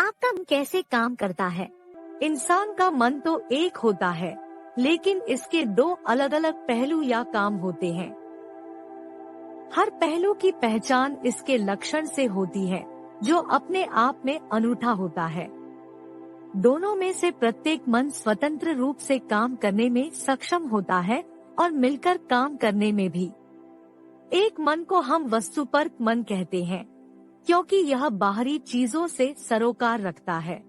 आपका मन कैसे काम करता है? इंसान का मन तो एक होता है, लेकिन इसके दो अलग अलग पहलू या काम होते हैं। हर पहलू की पहचान इसके लक्षण से होती है, जो अपने आप में अनूठा होता है। दोनों में से प्रत्येक मन स्वतंत्र रूप से काम करने में सक्षम होता है और मिलकर काम करने में भी। एक मन को हम वस्तुपरक मन कहते हैं, क्योंकि यह बाहरी चीजों से सरोकार रखता है।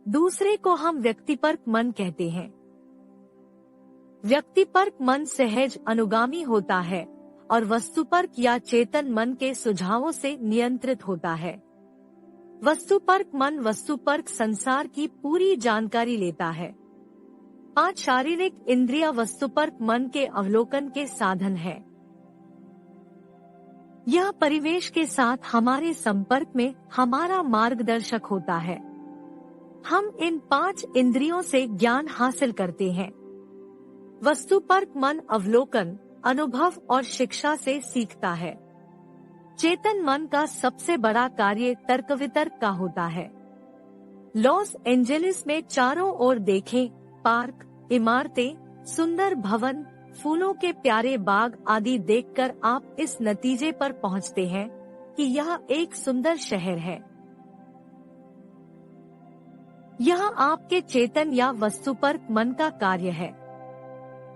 दूसरे को हम व्यक्तिपरक मन कहते हैं। व्यक्तिपरक मन सहज अनुगामी होता है और वस्तुपरक या चेतन मन के सुझावों से नियंत्रित होता है। वस्तुपरक मन वस्तुपरक संसार की पूरी जानकारी लेता है। 5 शारीरिक इंद्रिय वस्तुपरक मन के अवलोकन के साधन है। यह परिवेश के साथ हमारे संपर्क में हमारा मार्गदर्शक होता है। हम इन 5 इंद्रियों से ज्ञान हासिल करते हैं। वस्तुपरक मन अवलोकन, अनुभव और शिक्षा से सीखता है। चेतन मन का सबसे बड़ा कार्य तर्क वितर्क का होता है। लॉस एंजेलिस में चारों ओर देखें, पार्क, इमारतें, सुंदर भवन, फूलों के प्यारे बाग आदि देखकर आप इस नतीजे पर पहुंचते हैं कि यह एक सुंदर शहर है। यह आपके चेतन या वस्तुपरक मन का कार्य है।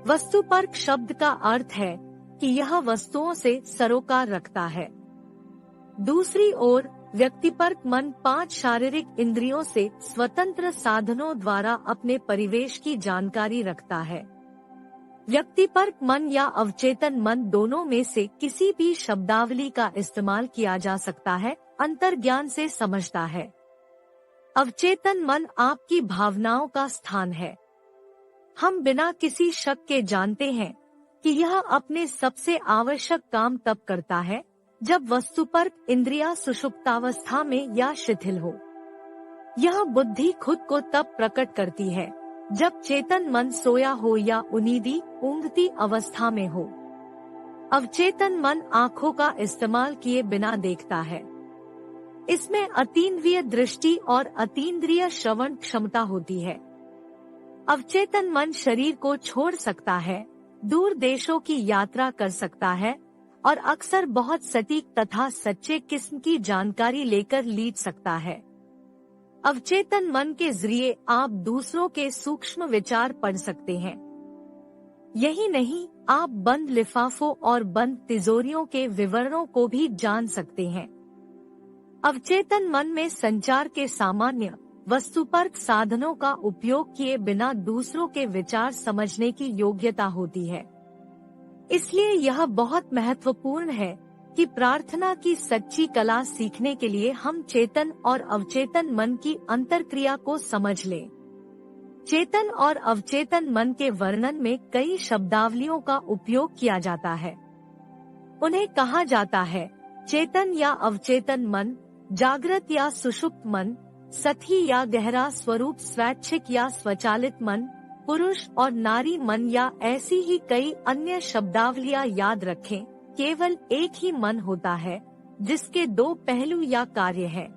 वस्तुपरक शब्द का अर्थ है कि यह वस्तुओं से सरोकार रखता है। दूसरी ओर व्यक्तिपरक मन 5 शारीरिक इंद्रियों से स्वतंत्र साधनों द्वारा अपने परिवेश की जानकारी रखता है। व्यक्तिपरक मन या अवचेतन मन दोनों में से किसी भी शब्दावली का इस्तेमाल किया जा सकता है, अंतर्ज्ञान से समझता है। अवचेतन मन आपकी भावनाओं का स्थान है। हम बिना किसी शक के जानते हैं कि यह अपने सबसे आवश्यक काम तब करता है जब वस्तुपरक इंद्रियां सुषुप्तावस्था में या शिथिल हो। यह बुद्धि खुद को तब प्रकट करती है जब चेतन मन सोया हो या उनीदी ऊँघती अवस्था में हो। अवचेतन मन आँखों का इस्तेमाल किए बिना देखता है। इसमें अतीन्द्रिय दृष्टि और अतीन्द्रिय श्रवण क्षमता होती है। अवचेतन मन शरीर को छोड़ सकता है, दूर देशों की यात्रा कर सकता है और अक्सर बहुत सटीक तथा सच्चे किस्म की जानकारी लेकर लीड सकता है। अवचेतन मन के जरिए आप दूसरों के सूक्ष्म विचार पढ़ सकते हैं। यही नहीं, आप बंद लिफाफों और बंद तिजोरियों के विवरणों को भी जान सकते हैं। अवचेतन मन में संचार के सामान्य वस्तुपरक साधनों का उपयोग किए बिना दूसरों के विचार समझने की योग्यता होती है। इसलिए यह बहुत महत्वपूर्ण है कि प्रार्थना की सच्ची कला सीखने के लिए हम चेतन और अवचेतन मन की अंतरक्रिया को समझ लें। चेतन और अवचेतन मन के वर्णन में कई शब्दावलियों का उपयोग किया जाता है। उन्हें कहा जाता है चेतन या अवचेतन मन, जागृत या सुषुप्त मन, सतही या गहरा स्वरूप स्वैच्छिक या स्वचालित मन, पुरुष और नारी मन या ऐसी ही कई अन्य शब्दावलियां। याद रखें, केवल एक ही मन होता है जिसके 2 पहलू या कार्य हैं।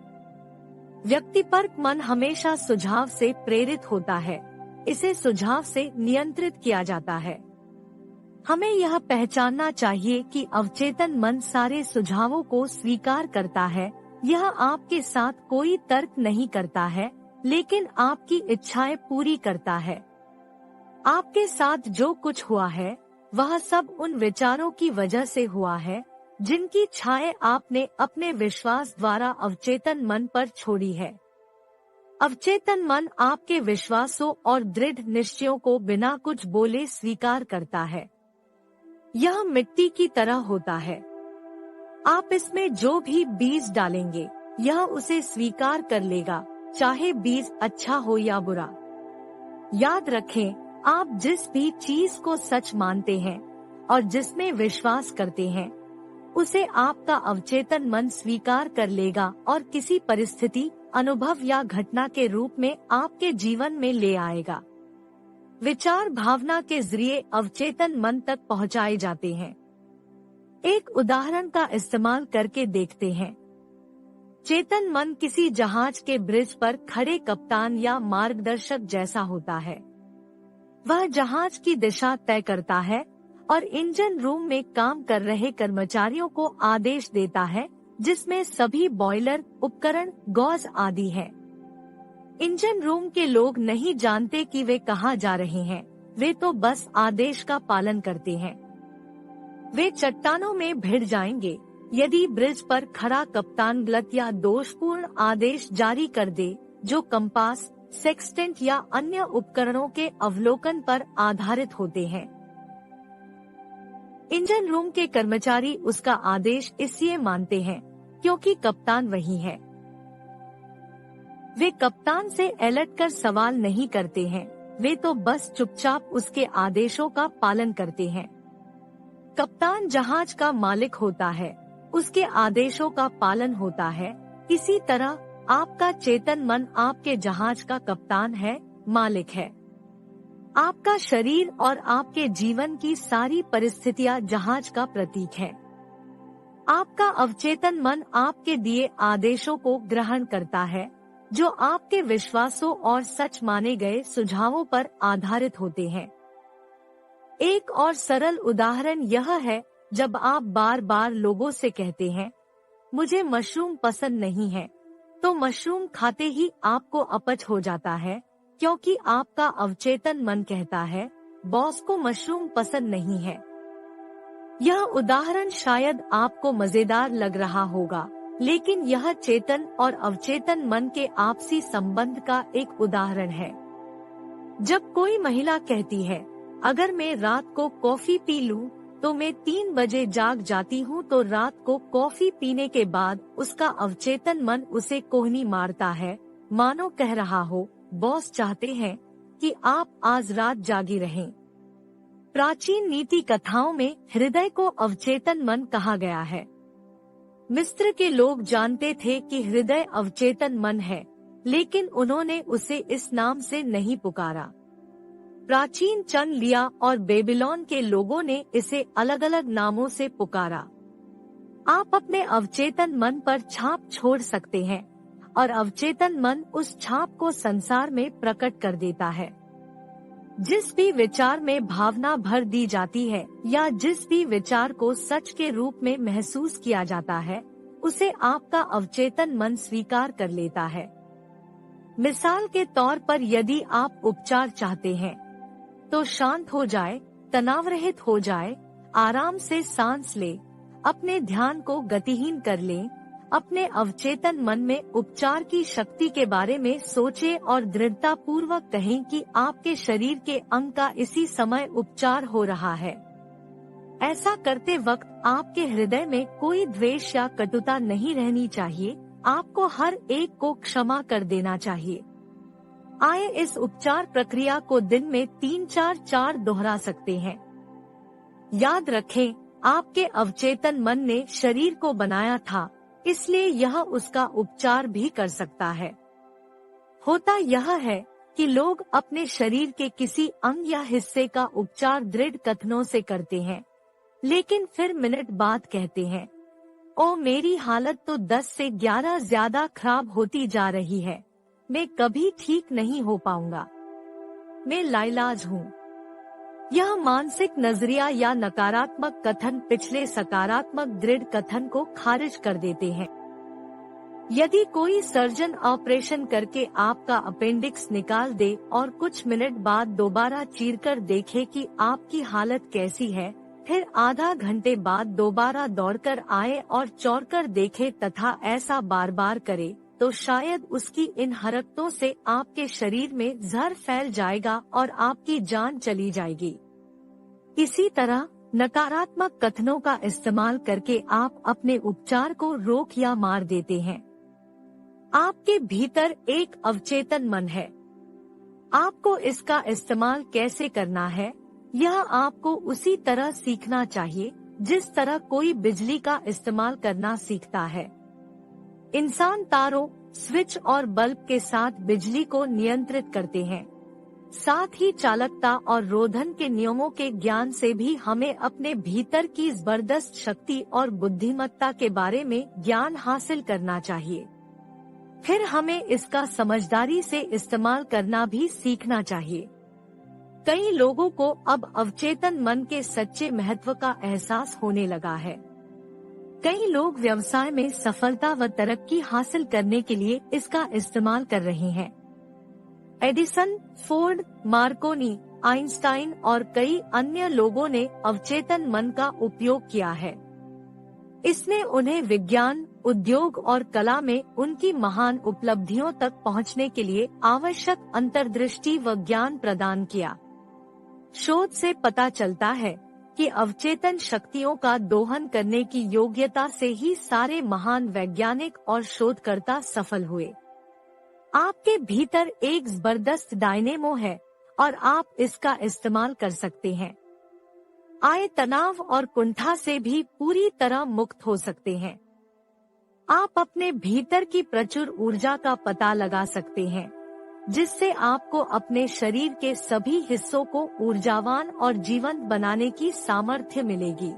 व्यक्तिपरक मन हमेशा सुझाव से प्रेरित होता है। इसे सुझाव से नियंत्रित किया जाता है। हमें यह पहचानना चाहिए कि अवचेतन मन सारे सुझावों को स्वीकार करता है। यह आपके साथ कोई तर्क नहीं करता है, लेकिन आपकी इच्छाएं पूरी करता है। आपके साथ जो कुछ हुआ है वह सब उन विचारों की वजह से हुआ है जिनकी छाएं आपने अपने विश्वास द्वारा अवचेतन मन पर छोड़ी है। अवचेतन मन आपके विश्वासों और दृढ़ निश्चयों को बिना कुछ बोले स्वीकार करता है। यह मिट्टी की तरह होता है। आप इसमें जो भी बीज डालेंगे यह उसे स्वीकार कर लेगा, चाहे बीज अच्छा हो या बुरा। याद रखें, आप जिस भी चीज को सच मानते हैं और जिसमें विश्वास करते हैं उसे आपका अवचेतन मन स्वीकार कर लेगा और किसी परिस्थिति, अनुभव या घटना के रूप में आपके जीवन में ले आएगा। विचार भावना के जरिए अवचेतन मन तक पहुंचाए जाते हैं। एक उदाहरण का इस्तेमाल करके देखते हैं। चेतन मन किसी जहाज के ब्रिज पर खड़े कप्तान या मार्गदर्शक जैसा होता है। वह जहाज की दिशा तय करता है और इंजन रूम में काम कर रहे कर्मचारियों को आदेश देता है, जिसमें सभी बॉयलर, उपकरण, गॉज आदि है। इंजन रूम के लोग नहीं जानते कि वे कहाँ जा रहे हैं, वे तो बस आदेश का पालन करते हैं। वे चट्टानों में भिड़ जाएंगे यदि ब्रिज पर खड़ा कप्तान गलत या दोषपूर्ण आदेश जारी कर दे, जो कंपास, सेक्सटेंट या अन्य उपकरणों के अवलोकन पर आधारित होते हैं। इंजन रूम के कर्मचारी उसका आदेश इसलिए मानते हैं क्योंकि कप्तान वही है। वे कप्तान से अलट कर सवाल नहीं करते हैं, वे तो बस चुपचाप उसके आदेशों का पालन करते हैं। कप्तान जहाज का मालिक होता है, उसके आदेशों का पालन होता है। इसी तरह आपका चेतन मन आपके जहाज का कप्तान है, मालिक है। आपका शरीर और आपके जीवन की सारी परिस्थितियां जहाज का प्रतीक है। आपका अवचेतन मन आपके दिए आदेशों को ग्रहण करता है, जो आपके विश्वासों और सच माने गए सुझावों पर आधारित होते हैं। एक और सरल उदाहरण यह है, जब आप बार बार लोगों से कहते हैं, मुझे मशरूम पसंद नहीं है, तो मशरूम खाते ही आपको अपच हो जाता है, क्योंकि आपका अवचेतन मन कहता है, बॉस को मशरूम पसंद नहीं है। यह उदाहरण शायद आपको मजेदार लग रहा होगा, लेकिन यह चेतन और अवचेतन मन के आपसी संबंध का एक उदाहरण है। जब कोई महिला कहती है, अगर मैं रात को कॉफी पी लूं, तो मैं 3 बजे जाग जाती हूँ, तो रात को कॉफी पीने के बाद उसका अवचेतन मन उसे कोहनी मारता है, मानो कह रहा हो, बॉस चाहते हैं कि आप आज रात जागी रहें। प्राचीन नीति कथाओं में हृदय को अवचेतन मन कहा गया है। मिस्र के लोग जानते थे कि हृदय अवचेतन मन है, लेकिन उन्होंने उसे इस नाम से नहीं पुकारा। प्राचीन चन लिया और बेबीलोन के लोगों ने इसे अलग अलग नामों से पुकारा। आप अपने अवचेतन मन पर छाप छोड़ सकते हैं और अवचेतन मन उस छाप को संसार में प्रकट कर देता है। जिस भी विचार में भावना भर दी जाती है या जिस भी विचार को सच के रूप में महसूस किया जाता है, उसे आपका अवचेतन मन स्वीकार कर लेता है। मिसाल के तौर पर यदि आप उपचार चाहते हैं, तो शांत हो जाए, तनाव रहित हो जाए, आराम से सांस ले, अपने ध्यान को गतिहीन कर ले, अपने अवचेतन मन में उपचार की शक्ति के बारे में सोचे और दृढ़ता पूर्वक कहें कि आपके शरीर के अंग का इसी समय उपचार हो रहा है। ऐसा करते वक्त आपके हृदय में कोई द्वेष या कटुता नहीं रहनी चाहिए, आपको हर एक को क्षमा कर देना चाहिए। आए इस उपचार प्रक्रिया को दिन में 3-4 दोहरा सकते हैं। याद रखें, आपके अवचेतन मन ने शरीर को बनाया था, इसलिए यह उसका उपचार भी कर सकता है। होता यह है कि लोग अपने शरीर के किसी अंग या हिस्से का उपचार दृढ़ कथनों से करते हैं, लेकिन फिर मिनट बाद कहते हैं, ओ मेरी हालत तो 10 से 11 ज्यादा खराब होती जा रही है, मैं कभी ठीक नहीं हो पाऊंगा, मैं लाइलाज हूँ। यह मानसिक नजरिया या नकारात्मक कथन पिछले सकारात्मक दृढ़ कथन को खारिज कर देते हैं। यदि कोई सर्जन ऑपरेशन करके आपका अपेंडिक्स निकाल दे और कुछ मिनट बाद दोबारा चीरकर देखे कि आपकी हालत कैसी है, फिर आधा घंटे बाद दोबारा दौड़कर आए और चौड़कर देखे तथा ऐसा बार बार करे, तो शायद उसकी इन हरकतों से आपके शरीर में जहर फैल जाएगा और आपकी जान चली जाएगी। इसी तरह नकारात्मक कथनों का इस्तेमाल करके आप अपने उपचार को रोक या मार देते हैं। आपके भीतर एक अवचेतन मन है। आपको इसका इस्तेमाल कैसे करना है, यह आपको उसी तरह सीखना चाहिए जिस तरह कोई बिजली का इस्तेमाल करना सीखता है। इंसान तारों, स्विच और बल्ब के साथ बिजली को नियंत्रित करते हैं। साथ ही चालकता और रोधन के नियमों के ज्ञान से भी हमें अपने भीतर की जबरदस्त शक्ति और बुद्धिमत्ता के बारे में ज्ञान हासिल करना चाहिए। फिर हमें इसका समझदारी से इस्तेमाल करना भी सीखना चाहिए। कई लोगों को अब अवचेतन मन के सच्चे महत्व का एहसास होने लगा है। कई लोग व्यवसाय में सफलता व तरक्की हासिल करने के लिए इसका इस्तेमाल कर रहे हैं। एडिसन, फोर्ड, मार्कोनी, आइंस्टाइन और कई अन्य लोगों ने अवचेतन मन का उपयोग किया है। इसने उन्हें विज्ञान, उद्योग और कला में उनकी महान उपलब्धियों तक पहुंचने के लिए आवश्यक अंतर्दृष्टि व ज्ञान प्रदान किया। शोध से पता चलता है कि अवचेतन शक्तियों का दोहन करने की योग्यता से ही सारे महान वैज्ञानिक और शोधकर्ता सफल हुए। आपके भीतर एक जबरदस्त डायनेमो है और आप इसका इस्तेमाल कर सकते हैं। आए तनाव और कुंठा से भी पूरी तरह मुक्त हो सकते हैं। आप अपने भीतर की प्रचुर ऊर्जा का पता लगा सकते हैं, जिससे आपको अपने शरीर के सभी हिस्सों को ऊर्जावान और जीवंत बनाने की सामर्थ्य मिलेगी।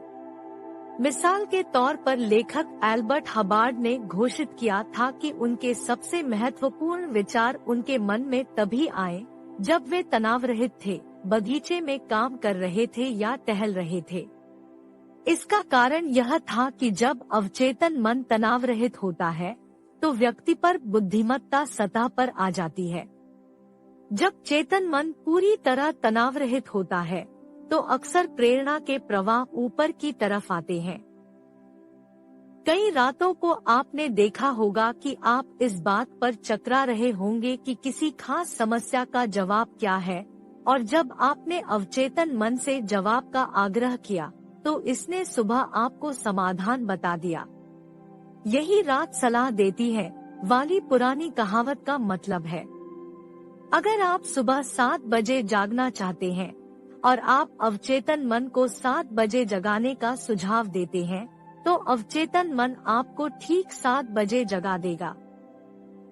मिसाल के तौर पर लेखक एल्बर्ट हबार्ड ने घोषित किया था कि उनके सबसे महत्वपूर्ण विचार उनके मन में तभी आए जब वे तनाव रहित थे, बगीचे में काम कर रहे थे या टहल रहे थे। इसका कारण यह था कि जब अवचेतन मन तनाव रहित होता है तो व्यक्ति पर बुद्धिमत्ता सतह पर आ जाती है। जब चेतन मन पूरी तरह तनाव रहित होता है तो अक्सर प्रेरणा के प्रवाह ऊपर की तरफ आते हैं। कई रातों को आपने देखा होगा कि आप इस बात पर चकरा रहे होंगे कि किसी खास समस्या का जवाब क्या है, और जब आपने अवचेतन मन से जवाब का आग्रह किया तो इसने सुबह आपको समाधान बता दिया। यही रात सलाह देती है वाली पुरानी कहावत का मतलब है। अगर आप सुबह 7 बजे जागना चाहते हैं और आप अवचेतन मन को 7 बजे जगाने का सुझाव देते हैं, तो अवचेतन मन आपको ठीक 7 बजे जगा देगा।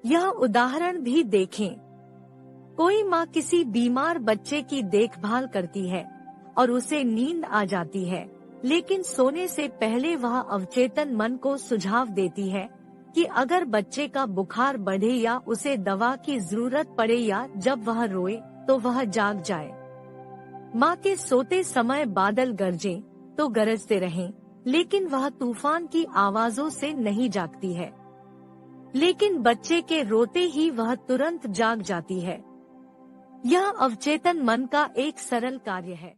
यह उदाहरण भी देखें। कोई माँ किसी बीमार बच्चे की देखभाल करती है और उसे नींद आ जाती है, लेकिन सोने से पहले वह अवचेतन मन को सुझाव देती है कि अगर बच्चे का बुखार बढ़े या उसे दवा की जरूरत पड़े या जब वह रोए तो वह जाग जाए। माँ के सोते समय बादल गरजें तो गरजते रहें, लेकिन वह तूफान की आवाजों से नहीं जागती है। लेकिन बच्चे के रोते ही वह तुरंत जाग जाती है। यह अवचेतन मन का एक सरल कार्य है।